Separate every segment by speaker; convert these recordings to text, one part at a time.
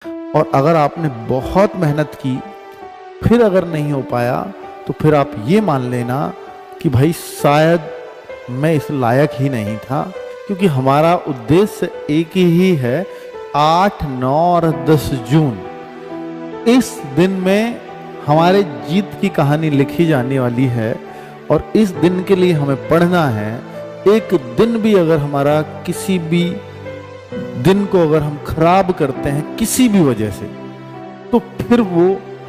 Speaker 1: और अगर आपने बहुत मेहनत की फिर अगर नहीं हो पाया तो फिर आप ये मान लेना कि भाई शायद मैं इस लायक ही नहीं था, क्योंकि हमारा उद्देश्य एक ही है। 8, 9 और 10 जून इस दिन में हमारे जीत की कहानी लिखी जाने वाली है और इस दिन के लिए हमें पढ़ना है। एक दिन भी अगर हमारा किसी भी दिन को अगर हम खराब करते हैं किसी भी वजह से, तो फिर वो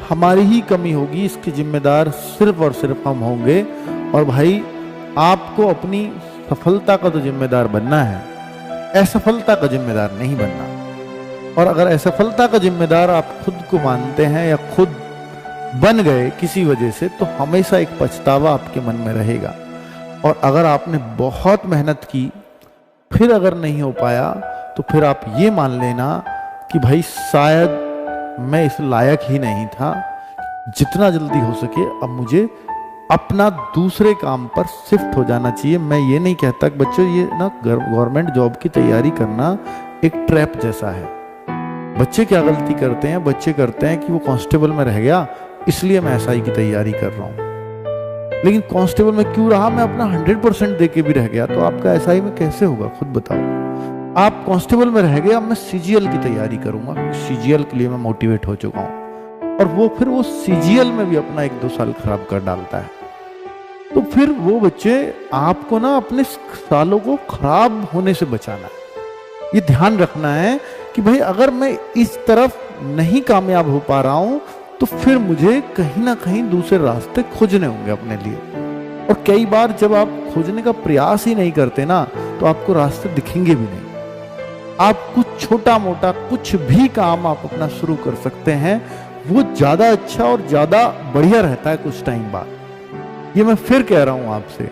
Speaker 1: हमारी ही कमी होगी, इसके जिम्मेदार सिर्फ और सिर्फ हम होंगे। और भाई आपको अपनी सफलता का तो जिम्मेदार बनना है, असफलता का जिम्मेदार नहीं बनना। और अगर असफलता का जिम्मेदार आप खुद को मानते हैं या खुद बन गए किसी वजह से, तो हमेशा एक पछतावा आपके मन में रहेगा। और अगर आपने बहुत मेहनत की फिर अगर नहीं हो पाया तो फिर आप ये मान लेना कि भाई शायद मैं इस लायक ही नहीं था। जितना जल्दी हो सके अब मुझे अपना दूसरे काम पर शिफ्ट हो जाना चाहिए। मैं ये नहीं कहता कि बच्चों ये ना गवर्नमेंट जॉब की तैयारी करना एक ट्रैप जैसा है। बच्चे क्या गलती करते हैं, बच्चे करते हैं कि वो कांस्टेबल में रह गया इसलिए मैं एसआई की तैयारी कर रहा हूँ। लेकिन कांस्टेबल में क्यों रहा, मैं अपना 100% दे के भी रह गया, तो आपका एसआई में कैसे होगा खुद बताओ। आप कांस्टेबल में रह गए, अब मैं सीजीएल की तैयारी करूंगा, सीजीएल के लिए मैं मोटिवेट हो चुका हूं। और वो फिर वो सीजीएल में भी अपना 1-2 साल खराब कर डालता है। तो फिर वो बच्चे आपको ना अपने सालों को खराब होने से बचाना है। ये ध्यान रखना है कि भाई अगर मैं इस तरफ नहीं कामयाब हो पा रहा हूं तो फिर मुझे कहीं ना कहीं दूसरे रास्ते खोजने होंगे अपने लिए। और कई बार जब आप खोजने का प्रयास ही नहीं करते ना तो आपको रास्ते दिखेंगे भी नहीं। आप कुछ छोटा मोटा कुछ भी काम आप अपना शुरू कर सकते हैं, वो ज्यादा अच्छा और ज्यादा बढ़िया रहता है कुछ टाइम बाद। ये मैं फिर कह रहा हूं आपसे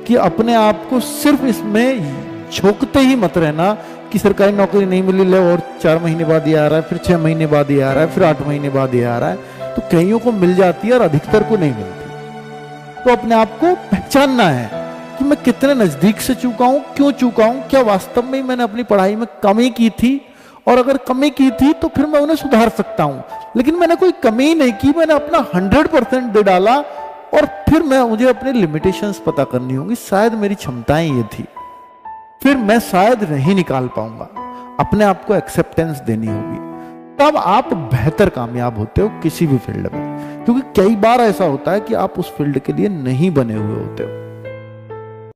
Speaker 1: कि अपने आप को सिर्फ इसमें झोंकते ही मत रहना कि सरकारी नौकरी नहीं मिली, ले और 4 महीने बाद ये आ रहा है, फिर 6 महीने बाद ये आ रहा है, फिर 8 महीने बाद ये आ रहा है। तो कईयों को मिल जाती है और अधिकतर को नहीं मिलती। तो अपने आप को पहचानना है कि मैं कितने नजदीक से चूका हूं, क्यों चूका हूं, क्या वास्तव में मैंने अपनी पढ़ाई में कमी की थी, और अगर कमी की थी तो फिर मैं उन्हें सुधार सकता हूं। लेकिन मैंने कोई कमी नहीं की, मैंने अपना 100% दे डाला और फिर मुझे अपने लिमिटेशंस पता करनी होंगी। शायद मेरी क्षमताएं ये थी, फिर मैं शायद नहीं निकाल पाऊंगा। अपने आप को एक्सेप्टेंस देनी होगी, तब आप बेहतर कामयाब होते हो किसी भी फील्ड में। क्योंकि कई बार ऐसा होता है कि आप उस फील्ड के लिए नहीं बने हुए होते हो।